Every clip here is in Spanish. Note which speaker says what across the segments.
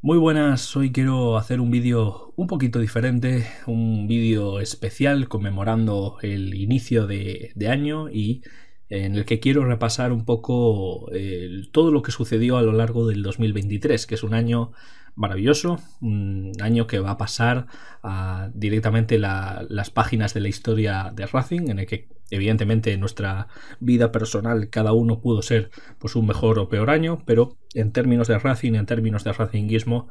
Speaker 1: Muy buenas, hoy quiero hacer un vídeo un poquito diferente, un vídeo especial conmemorando el inicio de año y en el que quiero repasar un poco todo lo que sucedió a lo largo del 2023, que es un año maravilloso, un año que va a pasar directamente las páginas de la historia de Racing, en el que evidentemente en nuestra vida personal cada uno pudo ser pues un mejor o peor año, pero en términos de Racing, en términos de racinguismo,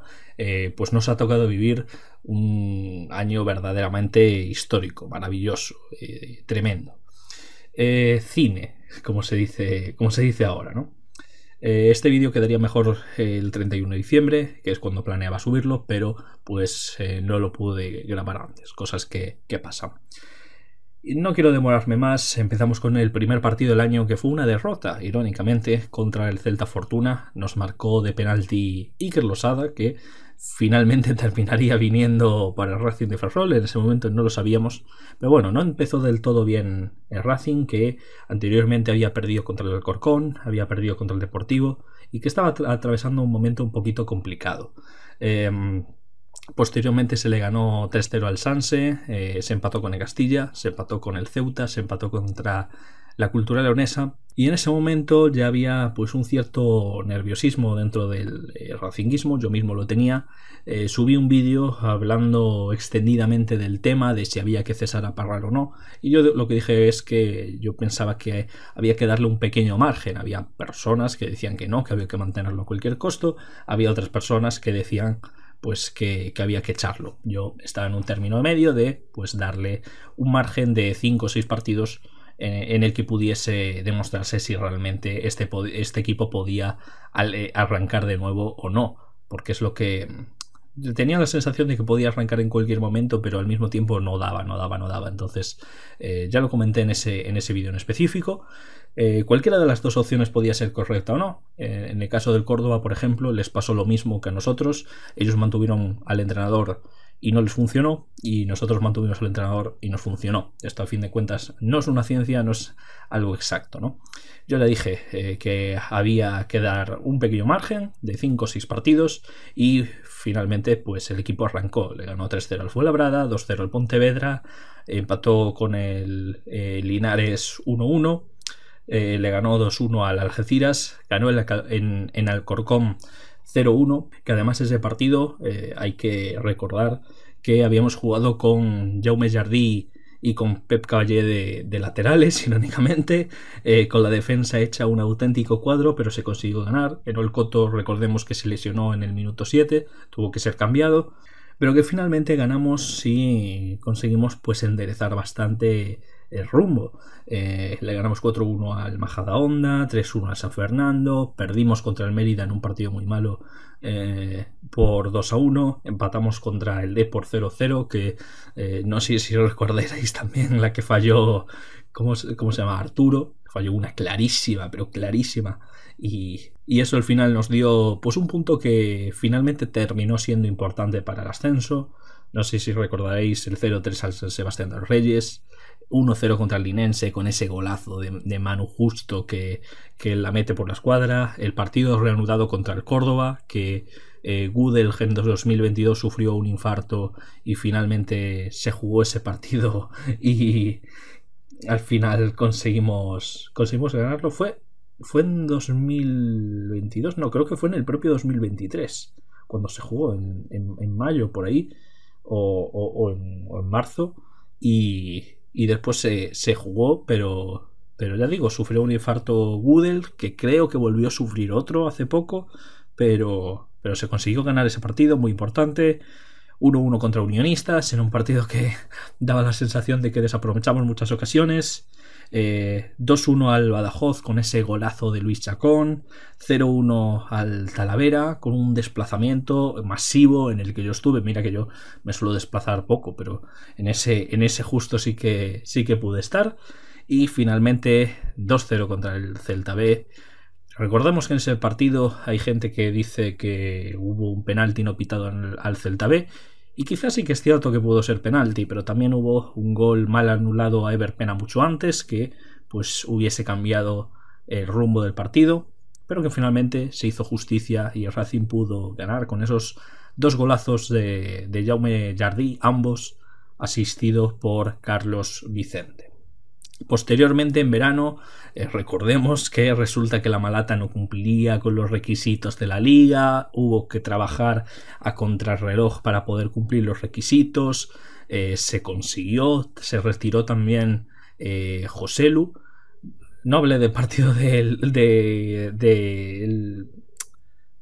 Speaker 1: pues nos ha tocado vivir un año verdaderamente histórico, maravilloso, tremendo. Cine, como se dice ahora, ¿no? Este vídeo quedaría mejor el 31 de diciembre, que es cuando planeaba subirlo, pero pues no lo pude grabar antes, cosas que pasan. No quiero demorarme más, empezamos con el primer partido del año, que fue una derrota, irónicamente, contra el Celta Fortuna. Nos marcó de penalti Iker Losada, que finalmente terminaría viniendo para el Racing de Ferrol. En ese momento no lo sabíamos, pero bueno, no empezó del todo bien el Racing, que anteriormente había perdido contra el Alcorcón, había perdido contra el Deportivo y que estaba atravesando un momento un poquito complicado. Posteriormente se le ganó 3-0 al Sanse, se empató con el Castilla, se empató con el Ceuta, se empató contra la Cultural Leonesa, y en ese momento ya había pues un cierto nerviosismo dentro del racinguismo. Yo mismo lo tenía. Subí un vídeo hablando extendidamente del tema, de si había que cesar a Parral o no, y yo lo que dije es que yo pensaba que había que darle un pequeño margen. Había personas que decían que no, que había que mantenerlo a cualquier costo, había otras personas que decían pues que había que echarlo. Yo estaba en un término medio de pues darle un margen de 5 o 6 partidos en el que pudiese demostrarse si realmente este equipo podía arrancar de nuevo o no, porque es lo que tenía la sensación de que podía arrancar en cualquier momento, pero al mismo tiempo no daba. Entonces ya lo comenté en ese vídeo en específico. Cualquiera de las dos opciones podía ser correcta o no. En el caso del Córdoba, por ejemplo, les pasó lo mismo que a nosotros. Ellos mantuvieron al entrenador y no les funcionó, y nosotros mantuvimos al entrenador y nos funcionó. Esto, a fin de cuentas, no es una ciencia, no es algo exacto, ¿no? Yo le dije que había que dar un pequeño margen de 5 o 6 partidos, y finalmente pues el equipo arrancó. Le ganó 3-0 al Fuenlabrada, 2-0 al Pontevedra, empató con el Linares 1-1, le ganó 2-1 al Algeciras, ganó en Alcorcón 0-1, que además ese partido hay que recordar que habíamos jugado con Jaume Jardí y con Pep Caballé de laterales, irónicamente, con la defensa hecha un auténtico cuadro, pero se consiguió ganar. Enol Coto, recordemos que se lesionó en el minuto 7, tuvo que ser cambiado, pero que finalmente ganamos y conseguimos pues enderezar bastante el rumbo. Le ganamos 4-1 al Majadahonda, 3-1 al San Fernando, perdimos contra el Mérida en un partido muy malo por 2-1, empatamos contra el D por 0-0, que no sé si recordaréis también la que falló, ¿cómo se llama? Arturo, falló una clarísima, pero clarísima, y eso al final nos dio pues un punto que finalmente terminó siendo importante para el ascenso. No sé si recordaréis el 0-3 al San Sebastián de los Reyes, 1-0 contra el Linense con ese golazo de Manu Justo que la mete por la escuadra, el partido reanudado contra el Córdoba, que Gudel en 2022 sufrió un infarto y finalmente se jugó ese partido y al final conseguimos ganarlo. Fue en 2022, no, creo que fue en el propio 2023, cuando se jugó en mayo por ahí, o en marzo, y después se jugó, pero ya digo, sufrió un infarto Gudel, que creo que volvió a sufrir otro hace poco, pero se consiguió ganar ese partido muy importante. 1-1 contra Unionistas, en un partido que daba la sensación de que desaprovechamos muchas ocasiones. 2-1 al Badajoz con ese golazo de Luis Chacón, 0-1 al Talavera con un desplazamiento masivo en el que yo estuve. Mira que yo me suelo desplazar poco, pero en ese justo sí que pude estar. Y finalmente 2-0 contra el Celta B. Recordemos que en ese partido hay gente que dice que hubo un penalti no pitado al Celta B, y quizás sí que es cierto que pudo ser penalti, pero también hubo un gol mal anulado a Ever Pena mucho antes, que pues hubiese cambiado el rumbo del partido. pero que finalmente se hizo justicia y el Racing pudo ganar con esos 2 golazos de Jaume Jardí, ambos asistidos por Carlos Vicente. Posteriormente, en verano, recordemos que resulta que la Malata no cumplía con los requisitos de la liga, hubo que trabajar a contrarreloj para poder cumplir los requisitos, se consiguió, se retiró también Joselu. No hablé del partido del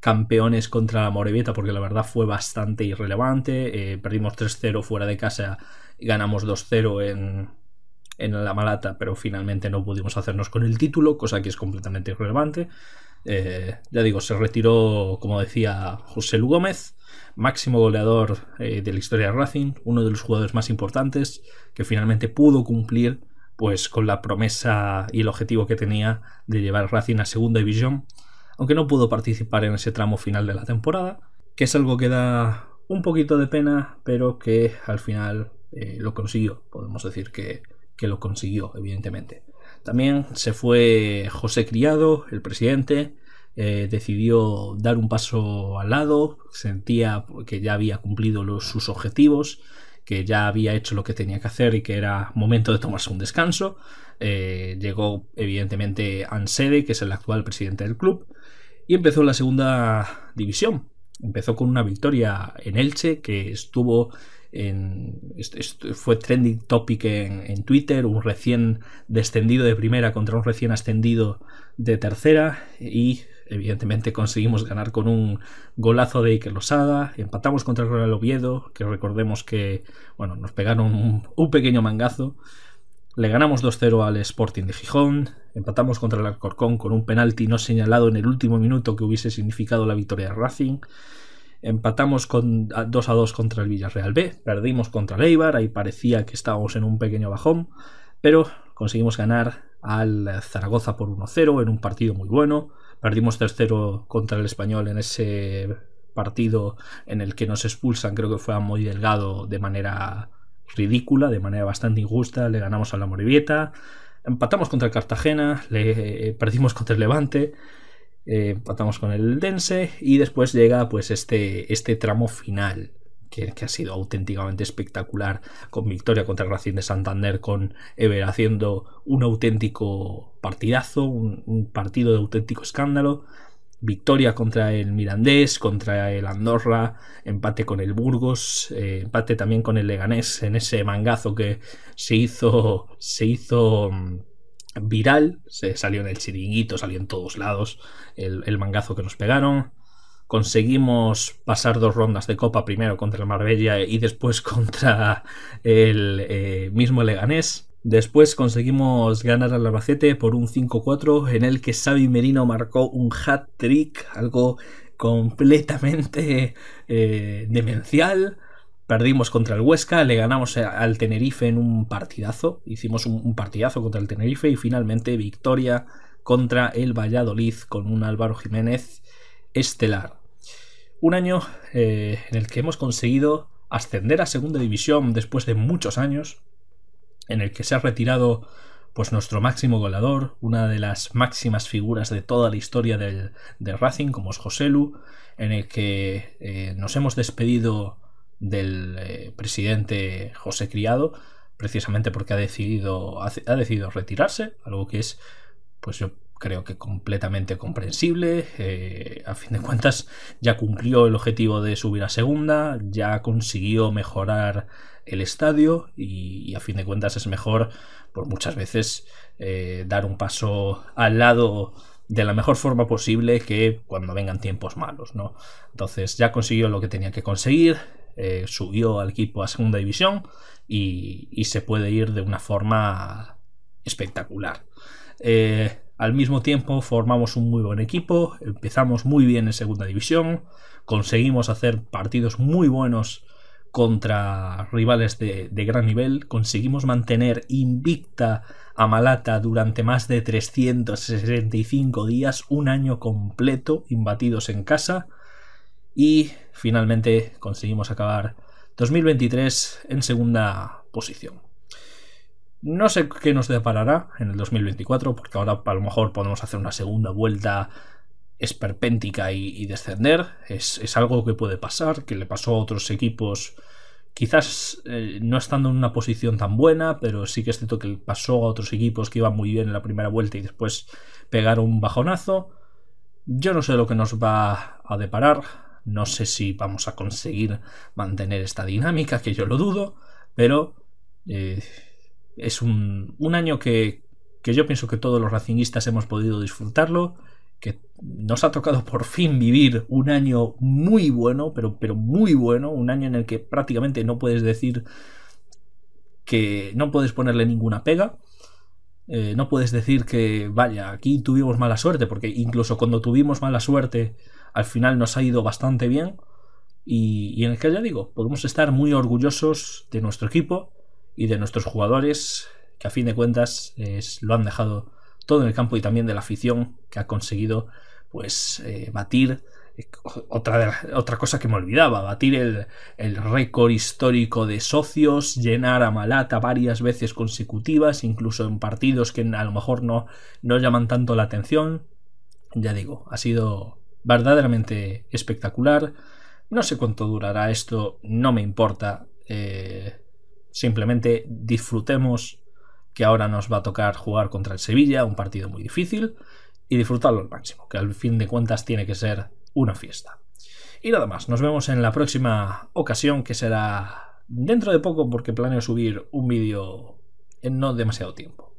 Speaker 1: campeones contra la Morevieta porque la verdad fue bastante irrelevante. Perdimos 3-0 fuera de casa y ganamos 2-0 en la Malata, pero finalmente no pudimos hacernos con el título, cosa que es completamente irrelevante. Ya digo, se retiró, como decía, José Lu Gómez, máximo goleador de la historia de Racing, uno de los jugadores más importantes que finalmente pudo cumplir pues con la promesa y el objetivo que tenía de llevar Racing a segunda división, aunque no pudo participar en ese tramo final de la temporada, que es algo que da un poquito de pena, pero que al final lo consiguió. Podemos decir que lo consiguió, evidentemente. También se fue José Criado, el presidente, decidió dar un paso al lado, sentía que ya había cumplido sus objetivos, que ya había hecho lo que tenía que hacer y que era momento de tomarse un descanso. Llegó evidentemente Ansede, que es el actual presidente del club, y empezó la segunda división. Empezó con una victoria en Elche, que fue trending topic en Twitter, un recién descendido de primera contra un recién ascendido de tercera, y evidentemente conseguimos ganar con un golazo de Iker Losada. Empatamos contra el Real Oviedo, que recordemos que nos pegaron un pequeño mangazo. Le ganamos 2-0 al Sporting de Gijón. Empatamos contra el Alcorcón con un penalti no señalado en el último minuto que hubiese significado la victoria de Racing. Empatamos 2-2 contra el Villarreal B. Perdimos contra el Eibar. Ahí parecía que estábamos en un pequeño bajón, pero conseguimos ganar al Zaragoza por 1-0 en un partido muy bueno. Perdimos 3-0 contra el Español en ese partido en el que nos expulsan, creo que fue a Moy Delgado, de manera ridícula, de manera bastante injusta. Le ganamos a la Morevieta. Empatamos contra el Cartagena. Perdimos contra el Levante. Empatamos con el Dense. Y después llega pues este tramo final que ha sido auténticamente espectacular, con victoria contra el Racing de Santander, con Ever haciendo un auténtico partidazo, un partido de auténtico escándalo. Victoria contra el Mirandés, contra el Andorra, empate con el Burgos, empate también con el Leganés en ese mangazo que se hizo viral, se salió en el Chiringuito, salió en todos lados el mangazo que nos pegaron. Conseguimos pasar 2 rondas de Copa, primero contra el Marbella y después contra el mismo Leganés. Después conseguimos ganar al Albacete por un 5-4 en el que Xavi Merino marcó un hat-trick, algo completamente demencial. Perdimos contra el Huesca, le ganamos al Tenerife en un partidazo, hicimos un partidazo contra el Tenerife, y finalmente victoria contra el Valladolid con un Álvaro Jiménez estelar. Un año en el que hemos conseguido ascender a segunda división después de muchos años, en el que se ha retirado pues nuestro máximo goleador, una de las máximas figuras de toda la historia del Racing, como es José Lu, en el que nos hemos despedido del presidente José Criado, precisamente porque ha decidido retirarse, algo que es, pues yo creo que completamente comprensible. A fin de cuentas ya cumplió el objetivo de subir a segunda, ya consiguió mejorar el estadio, y a fin de cuentas es mejor por muchas veces dar un paso al lado de la mejor forma posible que cuando vengan tiempos malos, ¿no? Entonces ya consiguió lo que tenía que conseguir, subió al equipo a segunda división y se puede ir de una forma espectacular. Al mismo tiempo formamos un muy buen equipo, empezamos muy bien en segunda división, conseguimos hacer partidos muy buenos contra rivales de gran nivel, conseguimos mantener invicta a Malata durante más de 365 días, un año completo imbatidos en casa, y finalmente conseguimos acabar 2023 en segunda posición. No sé qué nos deparará en el 2024, porque ahora a lo mejor podemos hacer una segunda vuelta esperpéntica y descender. Es algo que puede pasar, que le pasó a otros equipos, quizás no estando en una posición tan buena, pero sí que es cierto que le pasó a otros equipos que iban muy bien en la primera vuelta y después pegaron un bajonazo. Yo no sé lo que nos va a deparar, no sé si vamos a conseguir mantener esta dinámica, que yo lo dudo, pero es un año que yo pienso que todos los racinguistas hemos podido disfrutarlo, que nos ha tocado por fin vivir un año muy bueno, pero muy bueno, un año en el que prácticamente no puedes decir que no puedes ponerle ninguna pega. No puedes decir que, vaya, aquí tuvimos mala suerte, porque incluso cuando tuvimos mala suerte, al final nos ha ido bastante bien. Y en el que, ya digo, podemos estar muy orgullosos de nuestro equipo y de nuestros jugadores, que a fin de cuentas lo han dejado todo en el campo, y también de la afición, que ha conseguido pues batir otra cosa que me olvidaba, batir el récord histórico de socios, llenar a Malata varias veces consecutivas, incluso en partidos que a lo mejor no llaman tanto la atención. Ya digo, ha sido verdaderamente espectacular. No sé cuánto durará esto, no me importa. Simplemente disfrutemos que ahora nos va a tocar jugar contra el Sevilla, un partido muy difícil, y disfrutarlo al máximo, que al fin de cuentas tiene que ser una fiesta. Y nada más, nos vemos en la próxima ocasión, que será dentro de poco, porque planeo subir un vídeo en no demasiado tiempo.